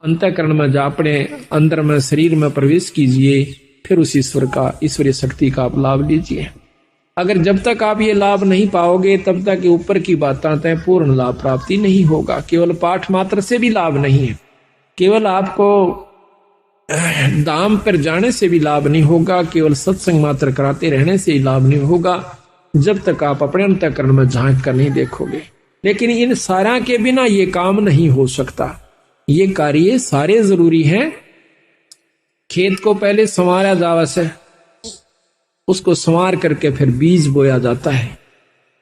अंतःकरण में जा अपने अंदर में शरीर में प्रवेश कीजिए, फिर उस ईश्वरीय शक्ति का आप लाभ लीजिए। अगर जब तक आप ये लाभ नहीं पाओगे तब तक ऊपर की बातें तय पूर्ण लाभ प्राप्ति नहीं होगा। केवल पाठ मात्र से भी लाभ नहीं है, केवल आपको धाम पर जाने से भी लाभ नहीं होगा, केवल सत्संग मात्र कराते रहने से ही लाभ नहीं होगा, जब तक आप अपने अंतःकरण में झांक कर नहीं देखोगे। लेकिन इन सारा के बिना ये काम नहीं हो सकता। ये कार्य सारे जरूरी हैं। खेत को पहले संवारा जावा से, उसको संवार करके फिर बीज बोया जाता है।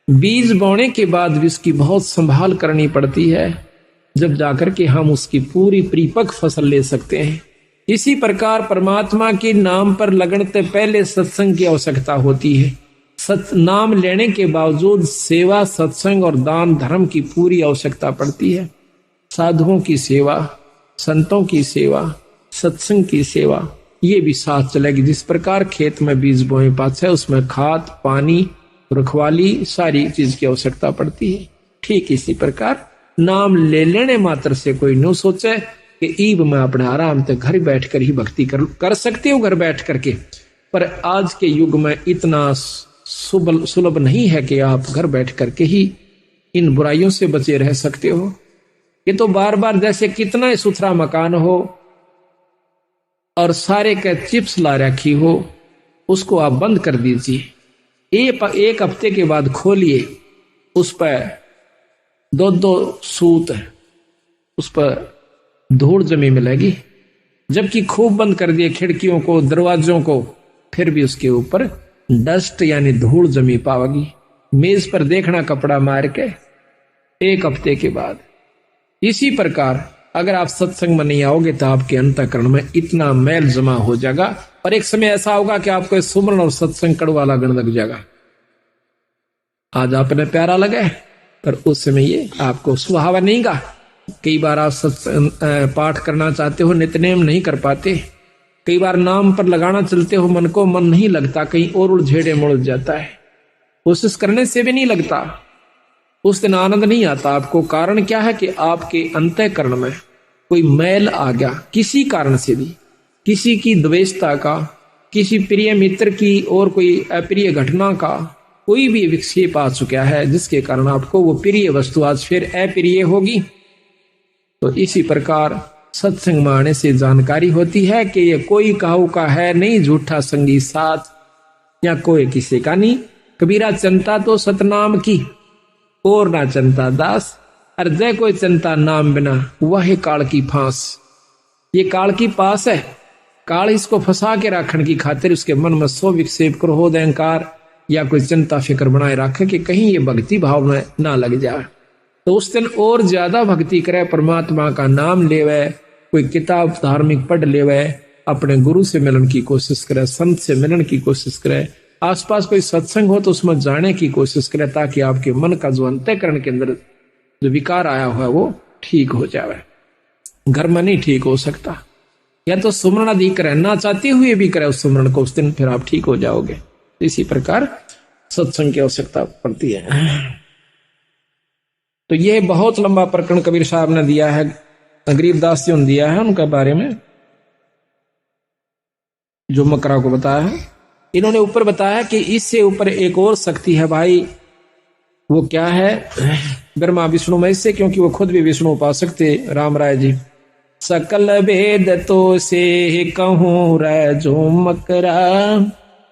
बीज बोने के बाद भी उसकी बहुत संभाल करनी पड़ती है, जब जाकर के हम उसकी पूरी परिपक्व फसल ले सकते हैं। इसी प्रकार परमात्मा के नाम पर लगने से पहले सत्संग की आवश्यकता होती है। नाम लेने के बावजूद सेवा, सत्संग और दान धर्म की पूरी आवश्यकता पड़ती है। साधुओं की सेवा, संतों की सेवा, सत्संग की सेवा, ये भी साथ चलेगी। जिस प्रकार खेत में बीज बोए पास है, उसमें खाद, पानी, रखवाली, सारी चीज की आवश्यकता पड़ती है। ठीक इसी प्रकार नाम ले लेने मात्र से कोई न सोचे कि ईब में अपने आराम से घर बैठ कर ही भक्ति कर सकते हो, घर बैठ करके। पर आज के युग में इतना सुलभ नहीं है कि आप घर बैठ करके ही इन बुराइयों से बचे रह सकते हो। ये तो बार बार जैसे कितना सुथरा मकान हो और सारे के चिप्स ला रखी हो, उसको आप बंद कर दीजिए। एक हफ्ते के बाद खोलिए, उस पर दो सूत उस पर धूल जमी मिलेगी। जबकि खूब बंद कर दिए खिड़कियों को, दरवाजों को, फिर भी उसके ऊपर डस्ट यानी धूल जमी पाओगी। मेज पर देखना कपड़ा मार के एक हफ्ते के बाद। इसी प्रकार अगर आप सत्संग में नहीं आओगे तो आपके अंतःकरण में इतना मैल जमा हो जाएगा, और एक समय ऐसा होगा कि आपको सुमरण और सत्संग कड़वा लगने लग जाएगा। आज आपने प्यारा लगे, पर उस समय ये आपको सुहावा नहीं गा। कई बार आप सत्संग पाठ करना चाहते हो, नित्यनेम नहीं कर पाते। कई बार नाम पर लगाना चलते हो, मन को मन नहीं लगता, कहीं और उलझेड़े मुड़ जाता है। कोशिश करने से भी नहीं लगता, उस दिन आनंद नहीं आता आपको। कारण क्या है कि आपके अंतःकरण में कोई मैल आ गया, किसी कारण से भी, किसी की द्वेषता का, किसी प्रिय मित्र की और कोई अप्रिय घटना का कोई भी विक्षेप आ चुका है, जिसके कारण आपको वो प्रिय वस्तु आज फिर अप्रिय होगी। तो इसी प्रकार सत्संग में आने से जानकारी होती है कि ये कोई काहू का है नहीं, झूठा संगी साथ या कोई किसी का नहीं। कबीरा चिंता तो सतनाम की, और ना चिंता दास, और जय कोई चिंता नाम बिना, वह काल की फांस। ये काल की पास है। काल इसको फंसा के रखने की खातिर उसके मन में सो विक्षेप, क्रोध, अहंकार या कोई चिंता फिक्र बनाए रखे कि कहीं ये भक्ति भाव में ना लग जाए। तो उस दिन और ज्यादा भक्ति करे, परमात्मा का नाम लेवे, कोई किताब धार्मिक पढ़ लेवे, अपने गुरु से मिलन की कोशिश करे, संत से मिलन की कोशिश करे, आसपास कोई सत्संग हो तो उसमें जाने की कोशिश करे, ताकि आपके मन का जो अंतःकरण के अंदर जो विकार आया हुआ है वो ठीक हो जाए। घर में नहीं ठीक हो सकता। या तो सुमरण अधिक करे, ना चाहते हुए भी करे उस सुमरण को, उस दिन फिर आप ठीक हो जाओगे। इसी प्रकार सत्संग की आवश्यकता पड़ती है। तो यह बहुत लंबा प्रकरण कबीर साहब ने दिया है, गरीबदास जी ने दिया है, उनके बारे में जो मकरा को बताया है। इन्होंने ऊपर बताया कि इससे ऊपर एक और शक्ति है भाई, वो क्या है? ब्रह्मा विष्णु में से, क्योंकि वो खुद भी विष्णु उपासक थे राम राय जी। सकल भेद तो से कहूं रे जो मकरा,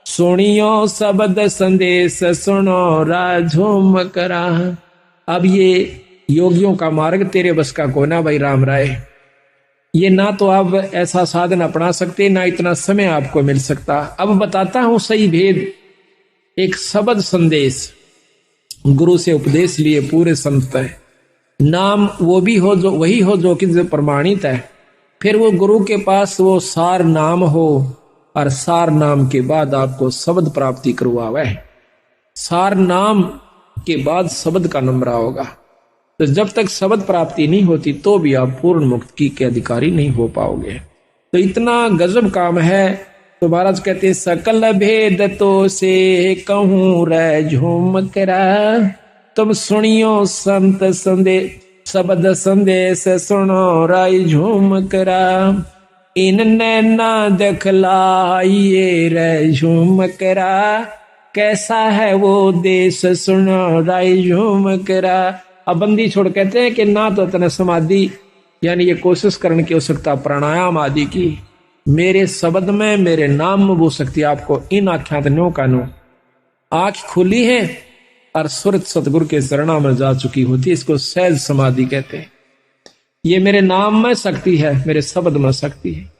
सुनियो शब्द संदेश सुनो राजो मकरा। अब ये योगियों का मार्ग तेरे बस का कोना भाई राम राय। ये ना तो आप ऐसा साधन अपना सकते, ना इतना समय आपको मिल सकता। अब बताता हूं सही भेद। एक शब्द संदेश, गुरु से उपदेश लिए पूरे संत है। नाम वो भी हो जो वही हो जो कि प्रमाणित है। फिर वो गुरु के पास वो सार नाम हो, और सार नाम के बाद आपको शब्द प्राप्ति करवावे। सार नाम के बाद शब्द का नंबरा होगा। तो जब तक शब्द प्राप्ति नहीं होती तो भी आप पूर्ण मुक्ति के अधिकारी नहीं हो पाओगे। तो इतना गजब काम है। तो महाराज कहते हैं सकल भेद तो से कहूं रे झूम करा, तुम सुनियो संत संदेश शब्द संदेश सुनो राई झूम करा, इन नैना दिखलाइए रे झूम करा, कैसा है वो देश सुनो राई झूम करा। अब बंदी छोड़ कहते हैं कि ना तो तने समाधि यानी ये कोशिश करने की हो सकता प्राणायाम आदि की, मेरे शब्द में मेरे नाम में वो शक्ति आपको इन आख्यात नो का नो आंख खुली है और सुरत सतगुरु के चरणों में जा चुकी होती, इसको सहज समाधि कहते हैं। ये मेरे नाम में शक्ति है, मेरे शब्द में शक्ति है।